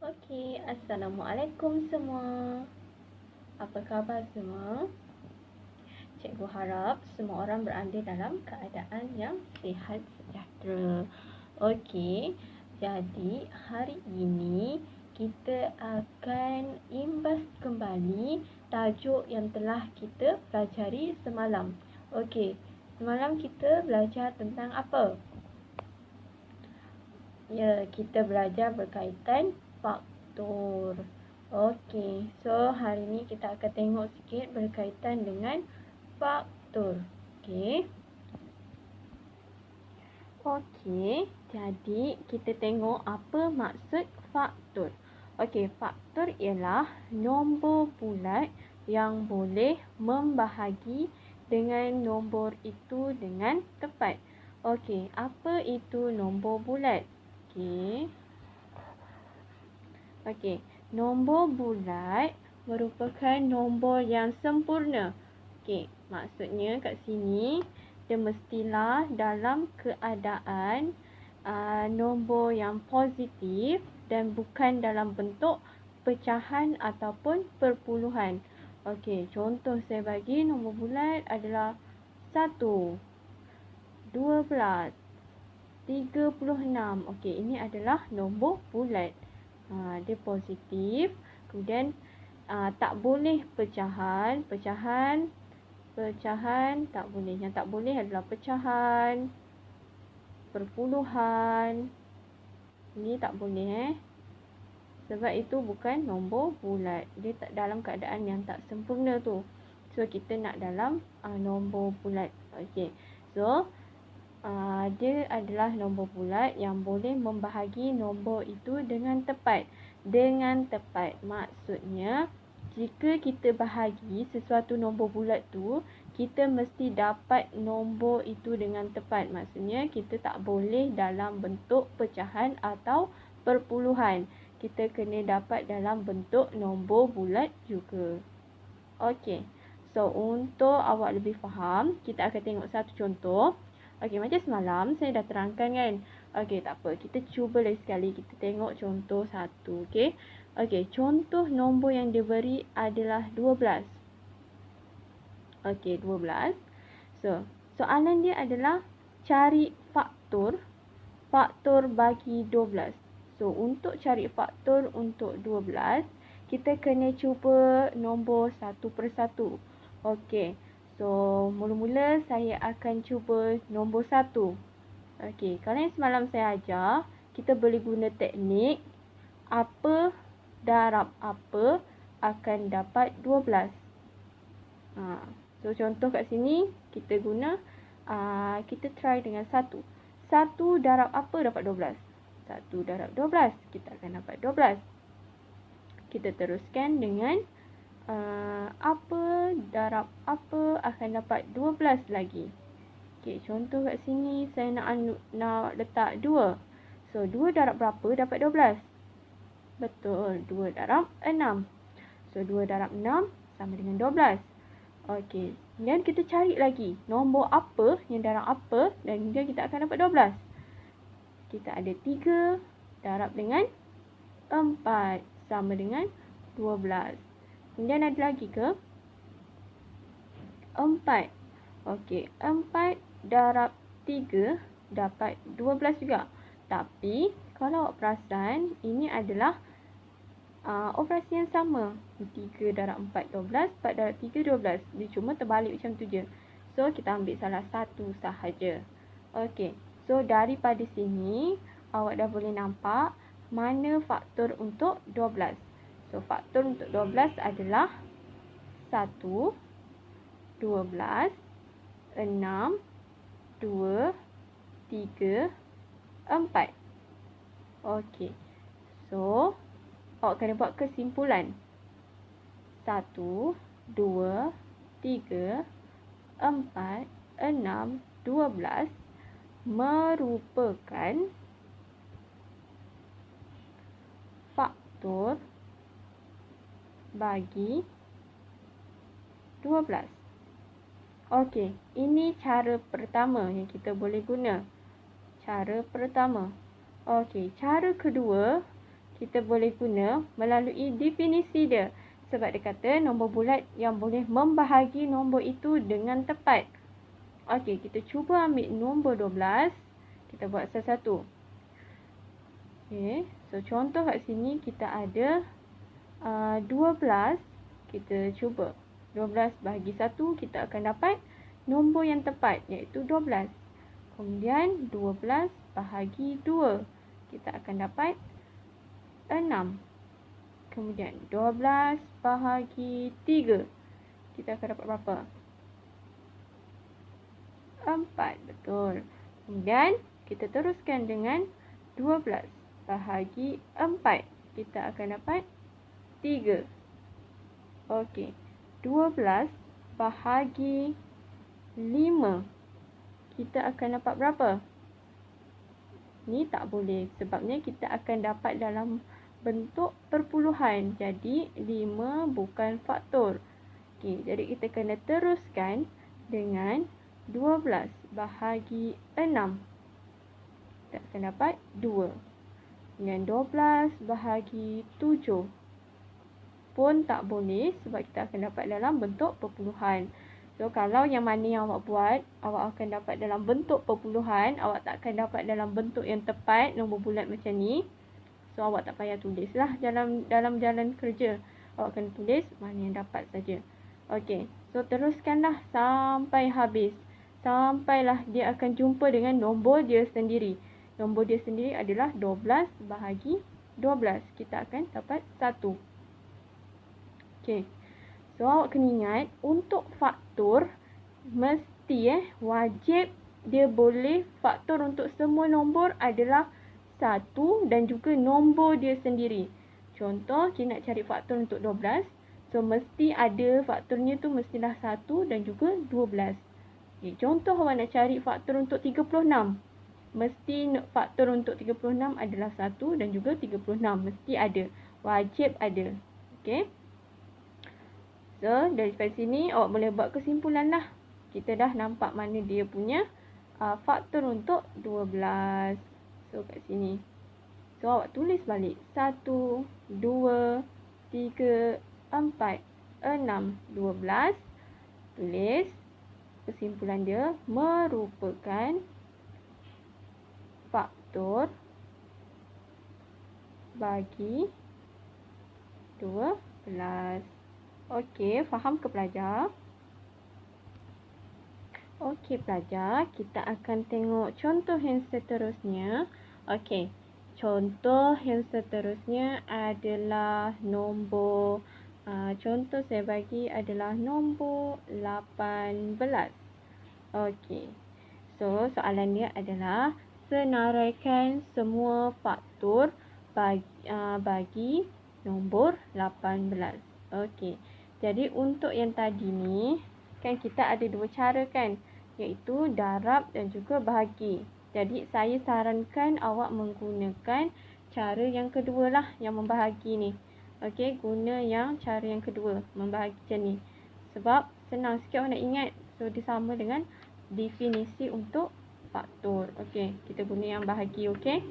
Okey, Assalamualaikum semua. Apa khabar semua? Cikgu harap semua orang berada dalam keadaan yang sihat sejahtera. Okey, jadi hari ini kita akan imbas kembali tajuk yang telah kita pelajari semalam. Okey, semalam kita belajar tentang apa? Ya, kita belajar berkaitan faktor. Okey, so hari ni kita akan tengok sikit berkaitan dengan faktor. Okey. Okey, jadi kita tengok apa maksud faktor. Okey, faktor ialah nombor bulat yang boleh membahagi dengan nombor itu dengan tepat. Okey, apa itu nombor bulat? Okey, nombor bulat merupakan nombor yang sempurna. Okey, maksudnya kat sini dia mestilah dalam keadaan nombor yang positif dan bukan dalam bentuk pecahan ataupun perpuluhan. Okey, contoh saya bagi nombor bulat adalah 1, 12, 36. Okey, ini adalah nombor bulat. Dia positif. Kemudian tak boleh pecahan tak boleh. Yang tak boleh adalah pecahan, perpuluhan. Ini tak boleh sebab itu bukan nombor bulat. Dia tak dalam keadaan yang tak sempurna tu. So kita nak dalam nombor bulat. Okey. So dia adalah nombor bulat yang boleh membahagi nombor itu dengan tepat. Dengan tepat maksudnya jika kita bahagi sesuatu nombor bulat tu, kita mesti dapat nombor itu dengan tepat. Maksudnya kita tak boleh dalam bentuk pecahan atau perpuluhan. Kita kena dapat dalam bentuk nombor bulat juga. Okey. So untuk awak lebih faham, kita akan tengok satu contoh. Okey, macam semalam saya dah terangkan kan. Okey, tak apa. Kita cuba lagi sekali. Kita tengok contoh satu. Okey. Okey, contoh nombor yang diberi adalah 12. Okey, 12. So, soalan dia adalah cari faktor bagi 12. So, untuk cari faktor untuk 12, kita kena cuba nombor satu persatu. Okey. So, mula-mula saya akan cuba nombor 1. Okey, kalau yang semalam saya ajar, kita boleh guna teknik apa darab apa akan dapat 12. So, contoh kat sini, kita guna, kita try dengan 1. 1 darab apa dapat 12? 1 darab 12, kita akan dapat 12. Kita teruskan dengan apa darab apa akan dapat 12 lagi. Okey, contoh kat sini saya nak letak 2. So 2 darab berapa dapat 12? Betul, 2 darab 6. So 2 darab 6 sama dengan 12. Okey, kemudian kita cari lagi nombor apa yang darab apa dan hingga kita akan dapat 12. Kita ada 3 darab dengan 4 sama dengan 12. Kemudian ada lagi ke? 4. Okey, 4 darab 3 dapat 12 juga. Tapi, kalau awak perasan, ini adalah operasi yang sama. 3 darab 4, 12. 4 darab 3, 12. Dia cuma terbalik macam tu je. So, kita ambil salah satu sahaja. Okey, so daripada sini, awak dah boleh nampak mana faktor untuk 12. So, faktor untuk 12 adalah 1, 12, 6, 2, 3, 4. Okey. So, awak kena buat kesimpulan. 1, 2, 3, 4, 6, 12 merupakan faktor bagi 12. Okey, ini cara pertama yang kita boleh guna. Cara pertama. Okey, cara kedua, kita boleh guna melalui definisi dia. Sebab dia kata nombor bulat yang boleh membahagi nombor itu dengan tepat. Okey, kita cuba ambil nombor 12. Kita buat satu-satu. Okey, so contoh kat sini kita ada 12. Kita cuba 12 bahagi 1, kita akan dapat nombor yang tepat iaitu 12. Kemudian 12 bahagi 2, kita akan dapat 6. Kemudian 12 bahagi 3, kita akan dapat berapa? 4, betul. Kemudian kita teruskan dengan 12 bahagi 4, kita akan dapat 3. Okey, 12 bahagi 5, kita akan dapat berapa? Ni tak boleh sebabnya kita akan dapat dalam bentuk perpuluhan. Jadi 5 bukan faktor. Okey, jadi kita kena teruskan dengan 12 bahagi 6. Kita akan dapat 2. Dengan 12 bahagi 7 pun tak boleh sebab kita akan dapat dalam bentuk perpuluhan. So, kalau yang mana yang awak buat, awak akan dapat dalam bentuk perpuluhan, awak tak akan dapat dalam bentuk yang tepat, nombor bulat macam ni. So, awak tak payah tulis lah dalam jalan kerja. Awak kena tulis mana yang dapat saja. Okey, so teruskanlah sampai habis. Sampailah dia akan jumpa dengan nombor dia sendiri. Nombor dia sendiri adalah 12 bahagi 12. Kita akan dapat 1. Okey. So, awak kena ingat, untuk faktor, mesti wajib dia boleh faktor untuk semua nombor adalah 1 dan juga nombor dia sendiri. Contoh, kita nak cari faktor untuk 12. So, mesti ada faktornya tu mestilah 1 dan juga 12. Okay, contoh, awak nak cari faktor untuk 36. Mesti faktor untuk 36 adalah 1 dan juga 36. Mesti ada. Wajib ada. Okey. So, dari sini awak boleh buat kesimpulan lah. Kita dah nampak mana dia punya faktor untuk 12. So, kat sini. So, awak tulis balik. 1, 2, 3, 4, 6, 12. Tulis. Kesimpulan dia merupakan faktor bagi 12. Okey, faham ke pelajar? Okey pelajar, kita akan tengok contoh yang seterusnya. Okey, contoh yang seterusnya adalah nombor, contoh saya bagi adalah nombor 18. Okey, so soalan dia adalah senaraikan semua faktor bagi nombor 18. Okey. Jadi untuk yang tadi ni kan kita ada dua cara kan, iaitu darab dan juga bahagi. Jadi saya sarankan awak menggunakan cara yang kedua lah, yang membahagi ni. Okey, guna yang cara yang kedua, membahagi macam ni. Sebab senang sikit awak nak ingat. So dia sama dengan definisi untuk faktor. Okey, kita guna yang bahagi, okey?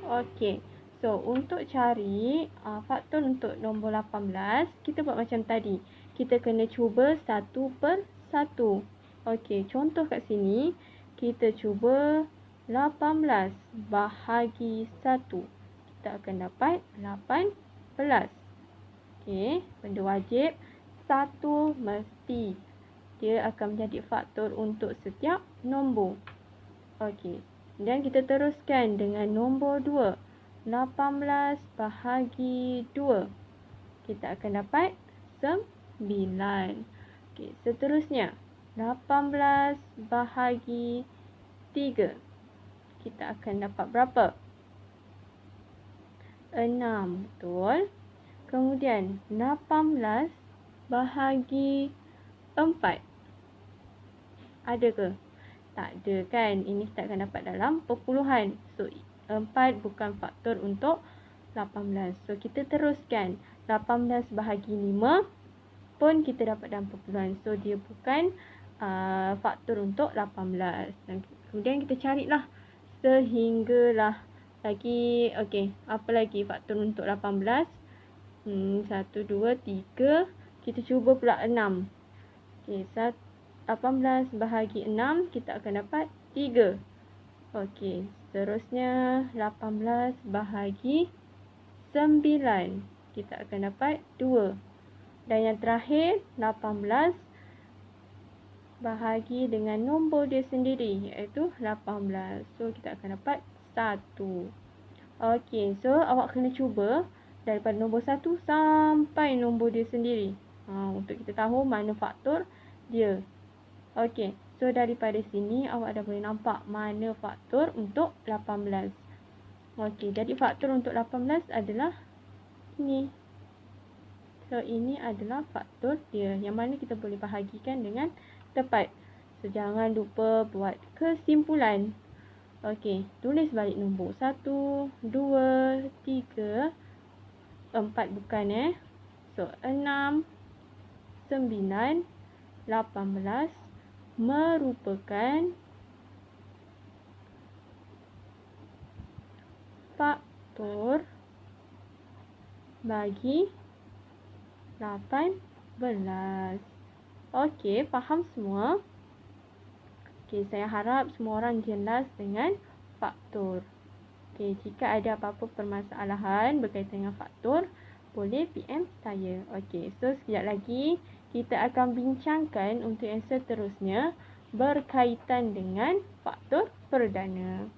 Okey. So, untuk cari faktor untuk nombor 18, kita buat macam tadi. Kita kena cuba 1 per 1. Okey, contoh kat sini, kita cuba 18 bahagi 1. Kita akan dapat 18. Okey, benda wajib. 1 mesti. Dia akan menjadi faktor untuk setiap nombor. Okey, dan kita teruskan dengan nombor 2. 18 bahagi 2. Kita akan dapat 9. Okey, seterusnya 18 bahagi 3. Kita akan dapat berapa? 6, betul. Kemudian 18 bahagi 4. Ada ke? Tak ada kan? Ini kita akan dapat dalam perpuluhan. So, 4 bukan faktor untuk 18. So, kita teruskan. 18 bahagi 5 pun kita dapat dalam perpuluhan. So, dia bukan faktor untuk 18. Dan kemudian kita carilah sehinggalah Lagi, okey. Apa lagi faktor untuk 18? 1, 2, 3. Kita cuba pula 6. Okey, 18 bahagi 6, kita akan dapat 3. Okey, seterusnya 18 bahagi 9. Kita akan dapat 2. Dan yang terakhir, 18 bahagi dengan nombor dia sendiri, iaitu 18. So, kita akan dapat 1. Okey, so awak kena cuba daripada nombor 1 sampai nombor dia sendiri. Untuk kita tahu mana faktor dia. Okey, so daripada sini awak dah boleh nampak mana faktor untuk 18. Okey, jadi faktor untuk 18 adalah ini. So, ini adalah faktor dia yang mana kita boleh bahagikan dengan tepat. So, jangan lupa buat kesimpulan. Okey, tulis balik nombor 1, 2, 3, 4 bukan So, 6, 9, 18 merupakan faktor bagi 18. Okey, faham semua? Okey, saya harap semua orang jelas dengan faktor. Okey, jika ada apa-apa permasalahan berkaitan dengan faktor, boleh PM saya. Okey, so sekejap lagi kita akan bincangkan untuk yang seterusnya berkaitan dengan faktor perdana.